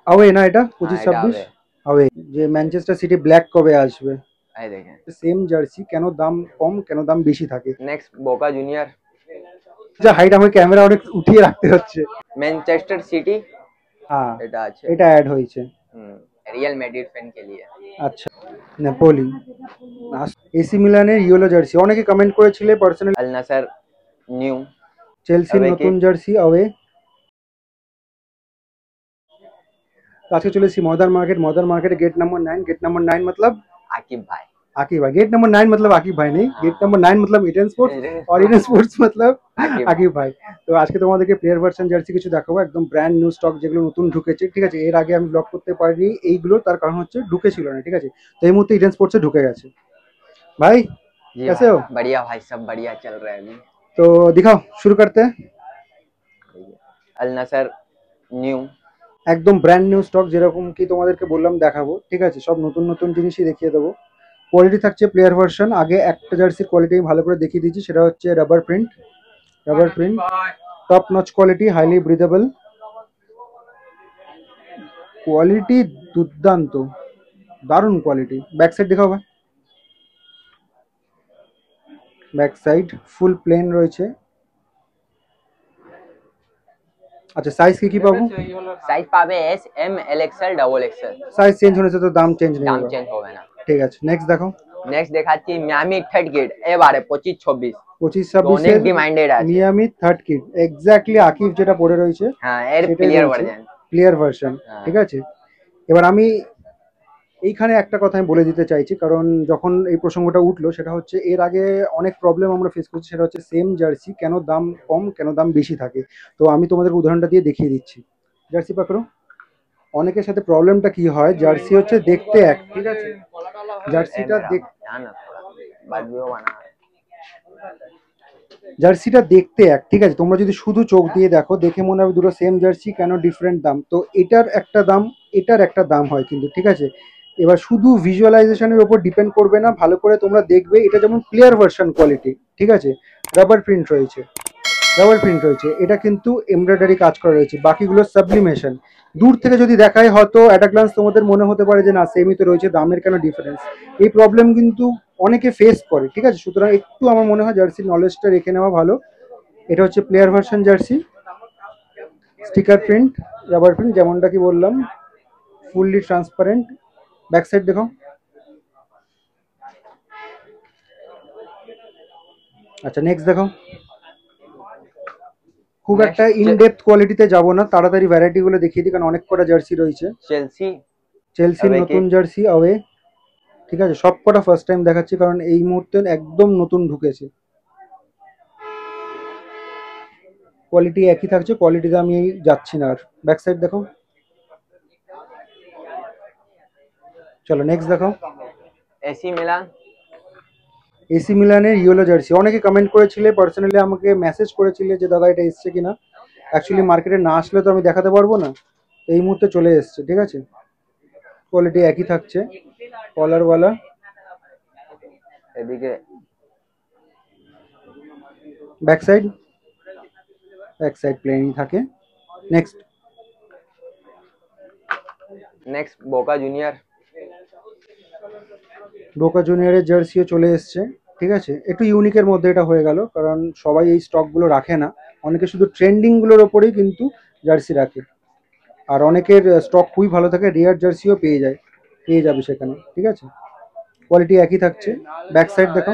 আওয়ে না এটা हाँ 25-26 এটা আওয়ে। যে ম্যানচেস্টার সিটি ব্ল্যাক কবে আসবে? এই দেখেন সেম জার্সি কেন দাম কম কেন দাম বেশি থাকে? নেক্সট বোকা জুনিয়র যা হাইট আমার ক্যামেরা অনেক উঠিয়ে রাখতে হচ্ছে। मैनचेस्टर सिटी হ্যাঁ এটা আছে এটা অ্যাড হয়েছে। रियल मैड्रिड फैन के लिए আচ্ছা নেপোলি। এসি মিলানের ইয়েলো জার্সি অনেকে কমেন্ট করেছিলে পার্সোনালি। अल नसर न्यू চেলসির अवे নতুন किट জার্সি আওয়ে। আজকে চলে এসেছি মডার্ন মার্কেট। মডার্ন মার্কেটে গেট নাম্বার 9। गेट नंबर 9 मतलब आकिब भाई आकिब भाई। गेट नंबर 9 मतलब आकिब भाई नहीं, हाँ गेट नंबर 9 मतलब इडेन स्पोर्ट्स और इडेन स्पोर्ट्स मतलब आकिब আকিব ভাই। তো আজকে তোমাদেরকে প্লেয়ার ভার্সন জার্সি কিছু দেখাবো, একদম ব্র্যান্ড নিউ স্টক যেগুলো নতুন ঢুকেছে, ঠিক আছে। এর আগে আমি ব্লগ করতে পারিনি এইগুলো, তার কারণ হচ্ছে ঢুকেছিল না, ঠিক আছে। তো এই মুহূর্তে ইডেন স্পোর্টসে ঢুকে গেছে। ভাই जी कैसे भाई हो? बढ़िया भाई सब बढ़िया चल रहा है अभी तो दिखाओ, शुरू करते हैं। अल नसर न्यू একদম ব্র্যান্ড নিউ স্টক, যেরকম কি তোমাদেরকে বললাম দেখাবো, ঠিক আছে। সব নতুন নতুন জিনিসই দেখিয়ে দেবো। কোয়ালিটি থাকছে প্লেয়ার ভার্সন। আগে একটা জার্সির কোয়ালিটি আমি ভালো করে দেখিয়ে দিচ্ছি, সেটা হচ্ছে rubber print. Rubber print top notch quality, highly breathable quality, দুর্দান্ত দারুণ কোয়ালিটি। ব্যাক সাইড দেখাও ভাই। ব্যাক সাইড ফুল প্লেন রয়েছে। আচ্ছা সাইজ কি কি পাবো? साइज पावे S M L XL double XL size change হয়েছে তো দাম চেঞ্জ নেই দাম হবে। চেঞ্জ হবে না ঠিক আছে নেক্সট দেখো। নেক্সট দেখাচ্ছি মিয়ামি থার্ড গেট এবারে 25-26 25-26 অনেক এর ডিমান্ডেড আছে Miami third kit, exactly Aqib যেটা পড়ে রয়েছে হ্যাঁ এর সেটাই প্লেয়ার রয়েছে, ভার্সন প্লেয়ার ভার্সন, হ্যাঁ ঠিক আছে। এবার আমি এইখানে একটা কথা আমি বলে দিতে চাইছি, কারণ যখন এই প্রসঙ্গটা উঠলো সেটা হচ্ছে এর আগে অনেক প্রবলেম আমরা ফেস করছি, সেটা হচ্ছে সেম জার্সি কেন দাম কম কেন দাম বেশি থাকে। তো আমি তোমাদের উদাহরণটা দিয়ে দেখিয়ে দিচ্ছি। জার্সি পাকড়ো। অনেকের সাথে প্রবলেমটা কি হয়, জার্সি হচ্ছে দেখতে এক, ঠিক আছে। জার্সিটা দেখ জানা বাদ ভিডিও বানা জার্সিটা দেখতে এক, ঠিক আছে। তোমরা যদি শুধু চোখ দিয়ে দেখো, দেখে মনে হবে দুটো সেম জার্সি, কেন ডিফারেন্ট দাম। তো এটার একটা দাম এটার একটা দাম হয় কিন্তু, ঠিক আছে। এবার শুধু ভিজুয়ালাইজেশনের উপর ডিপেন্ড করবে না, ভালো করে তোমরা দেখবে। এটা যেমন প্লেয়ার ভার্সন কোয়ালিটি, ঠিক আছে। রাবার প্রিন্ট রয়েছে, রাবার প্রিন্ট রয়েছে, এটা কিন্তু এমব্রয়ডারি কাজ করা রয়েছে, বাকিগুলো সাবলিমেশন। দূর থেকে যদি দেখায় হয়তো অ্যাট আ গ্লান্স তোমাদের মনে হতে পারে যে না সেমই তো রয়েছে, দামের কেন ডিফারেন্স। এই প্রবলেম কিন্তু অনেকে ফেস করে, ঠিক আছে। সুতরাং একটু আমার মনে হয় জার্সির নলেজটা রেখে নেওয়া ভালো। এটা হচ্ছে player version jersey, sticker print, rubber print, যেমনটা কি বললাম, ফুললি ট্রান্সপারেন্ট। ব্যাক সাইড দেখো। আচ্ছা নেক্সট দেখো। খুব একটা ইন ডেপথ কোয়ালিটিতে যাবো না, তাড়াতাড়ি ভ্যারাইটিগুলো দেখিয়ে দিই, কারণ অনেক কটা জার্সি রয়েছে। চেলসি চেলসির अवे নতুন किट জার্সি আওয়ে, ঠিক আছে। সব কটা ফার্স্ট টাইম দেখাচ্ছি, কারণ এই মুহূর্তে একদম নতুন ঢুকেছে। কোয়ালিটি একই থাকছে, কোয়ালিটিতে আমি যাচ্ছি না আর। ব্যাক সাইড দেখো। চলো নেক্সট দেখো। एसी मिलान এসি মিলানের ইয়েলো জার্সি অনেকে কমেন্ট করেছিলে, পার্সোনালি আমাকে মেসেজ করেছিলে যে দাদা এটা এসছে কিনা। অ্যাকচুয়ালি মার্কেটে না আসলে তো আমি দেখাতে পারবো না, এই মুহূর্তে চলে এসছে, ঠিক আছে। কোয়ালিটি একই থাকছে, কলারওয়ালা। এদিকে ব্যাক সাইড, ব্যাক সাইড প্লেনই থাকে। নেক্সট। নেক্সট বোকা জুনিয়র বোকা জুনিয়রের জার্সিও চলে এসছে, ঠিক আছে। একটু ইউনিকের মধ্যে এটা হয়ে গেল, কারণ সবাই এই স্টকগুলো রাখে না, অনেকে শুধু ট্রেন্ডিংগুলোর ওপরেই কিন্তু জার্সি রাখে। আর অনেকের স্টক খুবই ভালো থাকে, রেয়ার জার্সিও পেয়ে যাবে সেখানে, ঠিক আছে। কোয়ালিটি একই থাকছে। ব্যাক সাইড দেখো।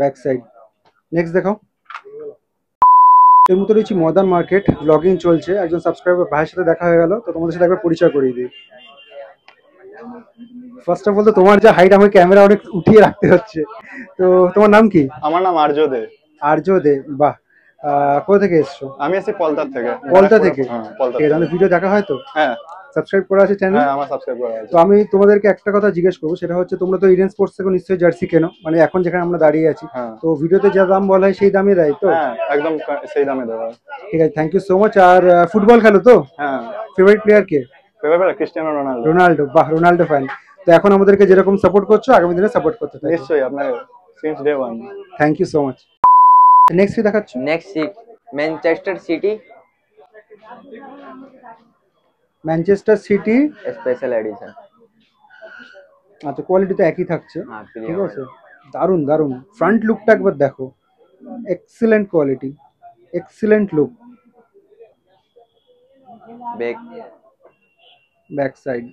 Back side. নেক্সট দেখো। এর মতো রয়েছে মডার্ন মার্কেট, ব্লগিং চলছে, একজন সাবস্ক্রাইবার ভাইয়ের সাথে দেখা হয়ে গেল, তো তোমাদের সাথে একবার পরিচয় করিয়ে দিই। ফার্স্ট অফ অল তো তোমার যা হাইট আমার ক্যামেরা অনেক উঠিয়ে রাখতে হচ্ছে। তো তোমার নাম কি? আমার নাম আর্য দে। আর্য দে, বাহ। কোথা থেকে এসছো? আমি আছি পলতার থেকে। পলতা থেকে? হ্যাঁ পলতা ঠিক আছে, আমাদের ভিডিও দেখা হয় তো? হ্যাঁ সাবস্ক্রাইব করা আছে চ্যানেল? হ্যাঁ আমার সাবস্ক্রাইব করা আছে। তো আমি তোমাদেরকে একটা কথা জিজ্ঞেস করবো, সেটা হচ্ছে তোমরা তো ইডেন স্পোর্টস থেকে নিশ্চয়ই জার্সি কেনো, মানে এখন যেখানে আমরা দাঁড়িয়ে আছি। হ্যাঁ তো ভিডিওতে যা দাম বলা হয় সেই দামই দেয় তো? হ্যাঁ একদম সেই দামে দেওয়া। ঠিক আছে, থ্যাংক ইউ সো মাচ। আর ফুটবল খেলো তো? হ্যাঁ ফেভারিট প্লেয়ার কে? Favourite Cristiano Ronaldo. রোনাল্ডো, বাহ, রোনাল্ডো ফ্যান। তো এখন আমাদেরকে যেরকম সাপোর্ট করছো আগামী দিনে সাপোর্ট করতে থাকো। নিশ্চয়ই আপনার since day one. Thank you so much. Next কি দেখাচ্ছ? Next Manchester City Manchester City. Special edition. আচ্ছা, কোয়ালিটি তো একই থাকছে। हाँ ঠিক प्रीमियम। আছে, দারুন দারুন। ফ্রন্ট লুকটা একবার দেখো, excellent quality, excellent look. Back. Back side,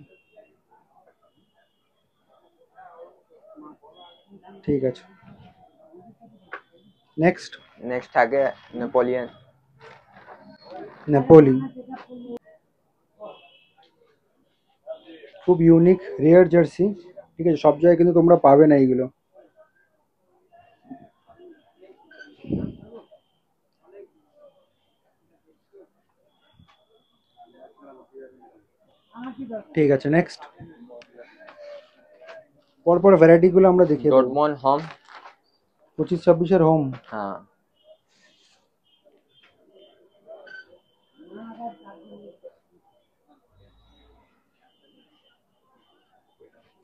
ঠিক আছে। নেক্সট, नेक्स्ट आगे नेपोलियन। নেপোলি। খুব ইউনিক রেয়ার জার্সি, ঠিক আছে, সব জায়গায় কিন্তু তোমরা পাবে না এইগুলো। ঠিক আছে, নেক্সট। পরপর ভ্যারাইটি গুলো আমরা দেখিয়ে দেবো। Dortmund home. 25-26-এর হোম। हाँ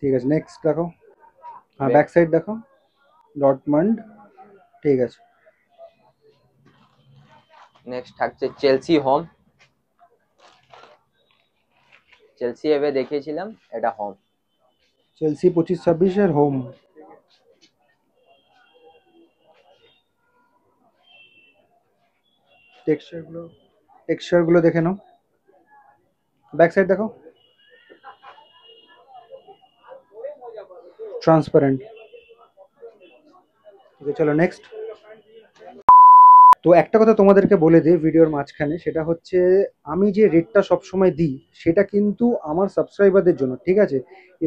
ঠিক আছে, নেক্সট দেখো। হ্যাঁ, Back। ব্যাক সাইড দেখো, ডটমন্ড, ঠিক আছে। नेक्स्ट থাকছে চেলসি হোম। চেলসি এবে দেখিয়েছিলাম, এটা হোম। চেলসি 25-26-এর হোম। টেক্সচারগুলো দেখে নাও। ব্যাক সাইড দেখো, ট্রান্সপারেন্ট। ঠিক আছে, চলো নেক্সট। তো একটা কথা তোমাদেরকে বলে দিই ভিডিওর মাঝখানে, সেটা হচ্ছে আমি যে রেটটা সবসময় দিই সেটা কিন্তু আমার সাবস্ক্রাইবারদের জন্য, ঠিক আছে।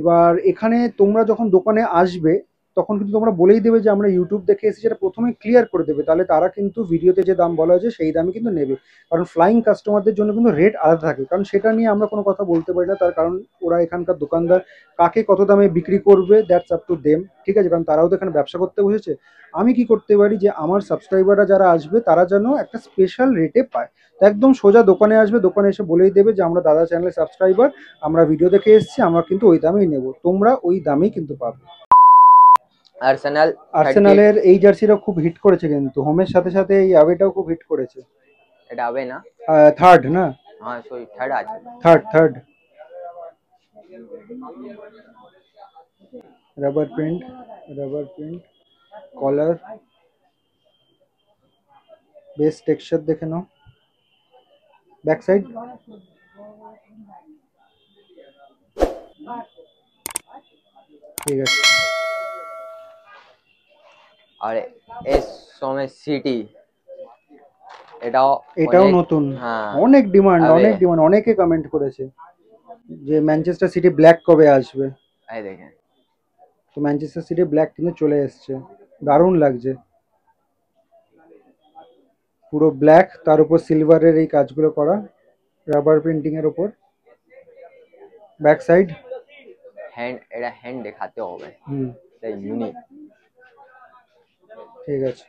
এবার এখানে তোমরা যখন দোকানে আসবে তখন কিন্তু তোমরা বলেই দেবে যে আমরা ইউটিউব দেখে এসেছি, সেটা প্রথমে ক্লিয়ার করে দেবে, তাহলে তারা কিন্তু ভিডিওতে যে দাম বলা হয়েছে সেই দামই কিন্তু নেবে। কারণ ফ্লাইং কাস্টমারদের জন্য কিন্তু রেট আলাদা থাকে, কারণ সেটা নিয়ে আমরা কোনো কথা বলতে পারি না, তার কারণ ওরা এখানকার দোকানদার কাকে কত দামে বিক্রি করবে দ্যাটস আপ টু দেম, ঠিক আছে, কারণ তারাও তো এখানে ব্যবসা করতে বসেছে। আমি কি করতে পারি যে আমার সাবস্ক্রাইবাররা যারা আসবে তারা যেন একটা স্পেশাল রেটে পায়, তো একদম সোজা দোকানে আসবে, দোকানে এসে বলেই দেবে যে আমরা দাদা চ্যানেলের সাবস্ক্রাইবার, আমরা ভিডিও দেখে এসেছি, আমরা কিন্তু ওই দামেই নেব, তোমরা ওই দামেই কিন্তু পাবে। আর্সেনাল 38। আর্সেনালের এই জার্সিটা খুব হিট করেছে, কিন্তু হোমের সাথে সাথে এই আওয়েটাও খুব হিট করেছে। এটা হবে না? থার্ড না, হ্যাঁ সরি থার্ড আছে। Third third. Rubber print, rubber print, collar, base texture দেখে নাও। ব্যাক সাইড, ঠিক আছে। আর এস সোমে সিটি, এটাও এটাও অনেক। নতুন, হ্যাঁ অনেক ডিমান্ড, আবে, অনেক ডিমান্ড, অনেকে কমেন্ট করেছে যে ম্যানচেস্টার সিটি ব্ল্যাক কবে আসবে। এই দেখেন তো ম্যানচেস্টার সিটি ব্ল্যাক কিন্তু চলে এসছে, দারুণ লাগছে। পুরো ব্ল্যাক, তার উপর সিলভারের এই কাজগুলো করা, রাবার প্রিন্টিং এর উপর। ব্যাক সাইড, হ্যান্ড, এটা হ্যান্ড দেখাতে হবে, হুম, এটা ইউনিক। ঠিক আছে।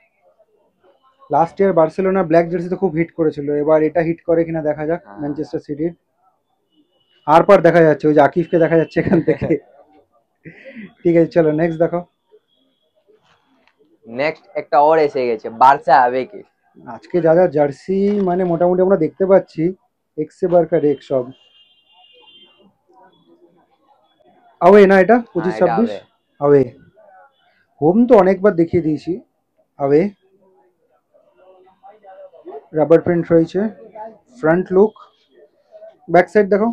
Last year Barcelona black jersey তো খুব হিট করেছিল, এবার এটা হিট করে কিনা দেখা যাক হ্যাঁ। ম্যানচেস্টার সিটির। আর পার দেখা যাচ্ছে, ওই যে আকিফকে দেখা যাচ্ছে এখান থেকে। ঠিক আছে, চলো নেক্সট দেখো। নেক্সট একটা ওর এসে গেছে, বার্সা আবে কি। আজকে যা যা জার্সি মানে মোটামুটি আমরা দেখতে পাচ্ছি, এক্সে বারকার এক সব আওয়ে না, এটা হ্যাঁ 25-26 এটা আবে। আওয়ে। হোম তো অনেকবার দেখিয়ে দিয়েছি। আওয়ে, রাবার প্রিন্ট রয়েছে, ফ্রন্ট লুক, ব্যাক সাইড দেখো।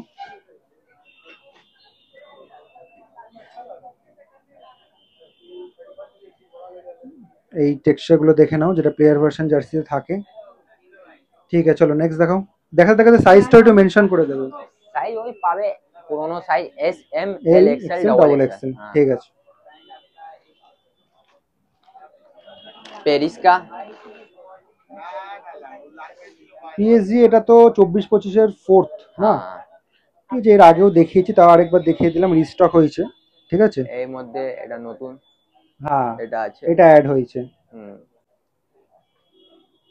এই টেক্সচারগুলো দেখে নাও যেটা প্লেয়ার ভার্সন জার্সিতে থাকে। ঠিক আছে, চলো নেক্সট দেখাও। দেখাতে দেখাতে সাইজটা একটু মেনশন করে দেবে। সাইজ ওই পাবে, পুরোনো size S M L L XL XL double double XL. XL, ঠিক আছে। पेरिस का। পিএসজি এটা তো 24-25-এর ফোর্থ না, হ্যাঁ ঠিক আছে, এর আগেও দেখিয়েছি, তাও আরেকবার দেখিয়ে দিলাম, রিস্টক হয়েছে, ঠিক আছে। এর মধ্যে এটা নতুন, হ্যাঁ, এটা আছে। এটা অ্যাড হয়েছে, হুম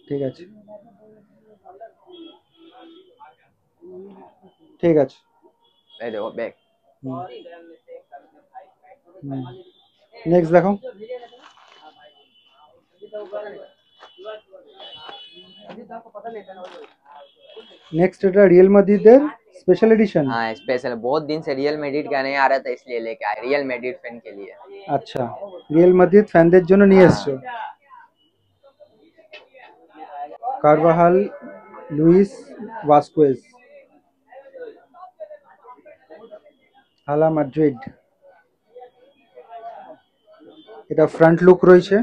ঠিক আছে, ঠিক আছে। এই দেখো ব্যাক। নেক্সট দেখো। নেক্সট এটা রিয়েল মাদ্রিদের স্পেশাল এডিশন। हाँ स्पेशल, बहुत दिन से रियल मैड्रिड का नहीं आ रहा था इसलिए लेके आए, रियल मैड्रिड फैन के लिए। আচ্ছা, রিয়েল মাদ্রিদ ফ্যানদের জন্য নিয়ে এসছো। কারভাহাল, লুইস ভাস্কুয়েজ, হালা মাদ্রিদ। এটা ফ্রন্ট লুক রয়েছে,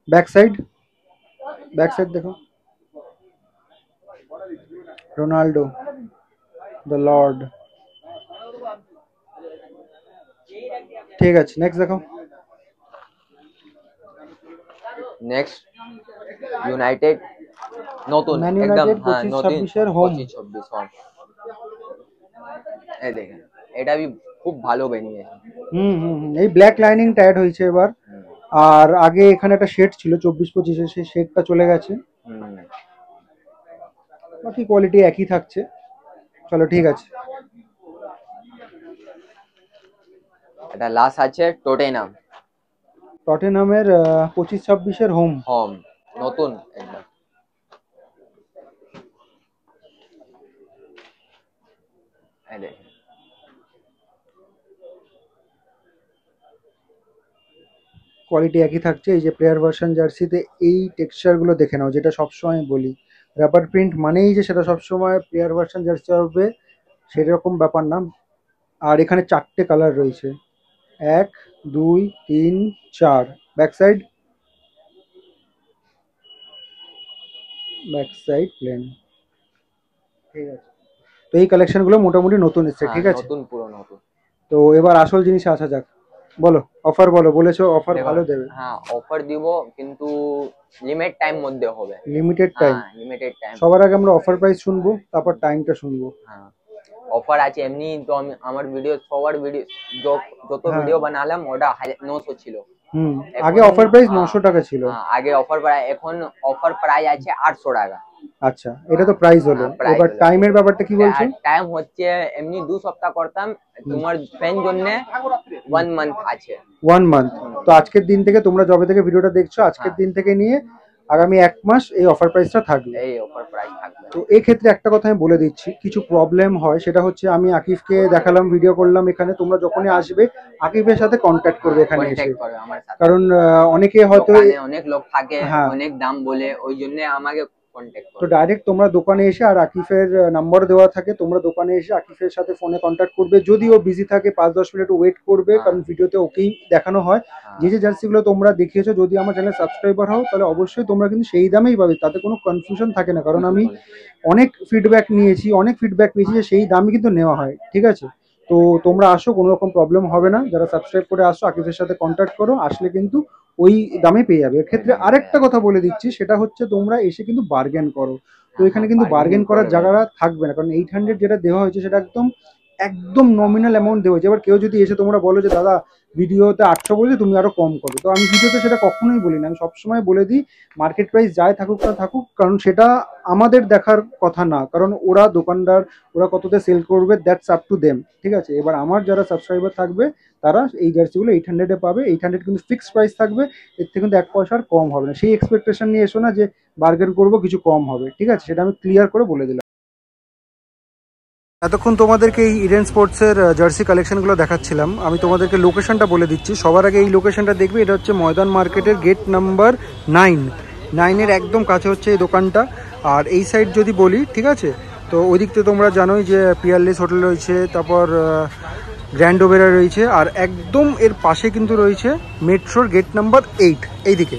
ব্যাক সাইড দেখো, রোনাল্ডো দ্য লর্ড। ঠিক আছে, নেক্সট দেখো। नेक्स्ट यूनाइटेड নতুন ম্যান একদম, ইউনাইটেড হ্যাঁ নতুন 25-26 হোম। 25-26 হোম। এই দেখেন এটা भी খুব ভালো বেরিয়েছে। এই ব্ল্যাক লাইনিং টাইড হয়েছে এবার। আর আগে এখানে একটা শেড ছিল 24-25-এ, সেই শেডটা চলে গেছে। বাকি কোয়ালিটি একই থাকছে। চলো ঠিক আছে। এটা লাস্ট আছে টটেনহামের 25-26-এর হোম। নতুন একদম। এই দেখেন কোয়ালিটি একই থাকছে। এই যে প্লেয়ার ভার্সন জার্সিতে এই টেক্সচারগুলো দেখে নাও, যেটা সবসময় বলি, র্যাপার প্রিন্ট মানেই যে সেটা সবসময় প্লেয়ার ভার্সন জার্সি হবে সেরকম ব্যাপার না। আর এখানে 4টে কালার রয়েছে, 1 2 3 4। Back side plane. ঠিক আছে, তো এই কালেকশনগুলো মোটামুটি নতুন এসছে। ঠিক আছে, নতুন পুরো নতুন। তো এবার আসল জিনিসে আসা যাক। বলো অফার বলো, বলেছো অফার ভালো দেবে। হ্যাঁ অফার দিব, কিন্তু লিমিট টাইম মধ্যে হবে। Limited time. Limited time. সবার আগে আমরা অফার প্রাইস শুনবো, তারপর টাইমটা শুনবো। হ্যাঁ অফার আছে এমনি তো। আমি আমার ভিডিও সবার ভিডিও যত ভিডিও বানালাম ওটা 900 ছিল। আগে অফার প্রাইস 900 টাকা ছিল। আগে অফার প্রাইস, এখন অফার প্রাইস আছে 800 টাকা। আচ্ছা, এটা তো প্রাইস হলো। এবার টাইমের ব্যাপারটা কি বলছো? টাইম হচ্ছে এমনি 2 সপ্তাহ করতাম, তোমার ফ্যান জন্য 1 মান্থ আছে। 1 মান্থ। তো আজকের দিন থেকে, তোমরা যবে থেকে ভিডিওটা দেখছো আজকের দিন থেকে নিয়ে আগামী 1 মাস এই অফার প্রাইসটা থাকবে। এই অফার প্রাইস থাকবে। তো এই ক্ষেত্রে একটা কথা আমি বলে দিচ্ছি, কিছু প্রবলেম হয়, সেটা হচ্ছে আমি আকিফকে দেখালাম, ভিডিও করলাম এখানে, তোমরা যখনই আসবে আকিফের সাথে কন্ট্যাক্ট করবে এখানে এসে। কারণ অনেকে হয়তো অনেক লোক থাকে, অনেক দাম বলে, ওই জন্য আমাকে তো ডাইরেক্ট তোমরা দোকানে এসে, আর আকিফের নাম্বার দেওয়া থাকে, তোমরা দোকানে এসে আকিফের সাথে ফোনে কন্ট্যাক্ট করবে। যদি ও বিজি থাকে 5-10 মিনিট ওয়েট করবে, কারণ ভিডিওতে ওকেই দেখানো হয়। যে জার্সিগুলো তোমরা দেখিয়েছো, যদি আমার চ্যানেল সাবস্ক্রাইবার হও তাহলে অবশ্যই তোমরা কিন্তু সেই দামেই পাবে, তাতে কোনো কনফিউশন থাকে না। কারণ আমি অনেক ফিডব্যাক পেয়েছি যে সেই দামই কিন্তু নেওয়া হয়। ঠিক আছে, তো তোমরা আসো, কোনো রকম প্রবলেম হবে না। যারা সাবস্ক্রাইব করে আসো আকিফের সাথে কন্ট্যাক্ট করো, আসলে কিন্তু ওই দামে পেয়ে যাবে। এক্ষেত্রে আরেকটা কথা বলে দিচ্ছি, সেটা হচ্ছে তোমরা এসে কিন্তু বার্গেন করো। তো এখানে কিন্তু বার্গেন করার জায়গাটা থাকবে না, কারণ 800 যেটা দেওয়া হয়েছে সেটা একদম নমিনাল অ্যামাউন্ট দেওয়া হয়েছে। এবার কেউ যদি এসে তোমরা বলো যে দাদা ভিডিওতে 800 বলছে, তুমি আরো কম করো, তো আমি ভিডিওতে সেটা কখনোই বলি না। আমি সবসময় বলে দিই মার্কেট প্রাইস যাই থাকুক না থাকুক, কারণ সেটা আমাদের দেখার কথা না, কারণ ওরা দোকানদার, ওরা কততে সেল করবে, দ্যাটস আপ টু দেম। ঠিক আছে, এবার আমার যারা সাবস্ক্রাইবার থাকবে তারা এই জার্সিগুলো 800-এ পাবে। 800 কিন্তু ফিক্সড প্রাইস থাকবে, এর থেকে কিন্তু 1 পয়সার কম হবে না। সেই এক্সপেকটেশন নিয়ে এসো না যে বার্গেন করবো কিছু কম হবে। ঠিক আছে, সেটা আমি ক্লিয়ার করে বলে দিলাম। এতক্ষণ তোমাদেরকে এই ইডেন স্পোর্টসের জার্সি কালেকশনগুলো দেখাচ্ছিলাম। আমি তোমাদেরকে লোকেশনটা বলে দিচ্ছি। সবার আগে এই লোকেশনটা দেখবে, এটা হচ্ছে ময়দান মার্কেটের গেট নাম্বার 9-এর একদম কাছে হচ্ছে এই দোকানটা। আর এই সাইড যদি বলি, ঠিক আছে, তো ওই দিক থেকে তোমরা জানোই যে পিয়ারলেস হোটেল রয়েছে, তারপর গ্র্যান্ড ওবেরা রয়েছে, আর একদম এর পাশে কিন্তু রয়েছে মেট্রোর গেট নাম্বার 8 এইদিকে।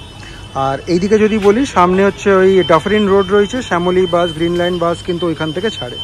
আর এইদিকে যদি বলি, সামনে হচ্ছে ওই ডাফরিন রোড রয়েছে, শ্যামলী বাস, গ্রিন লাইন বাস কিন্তু ওইখান থেকে ছাড়ে।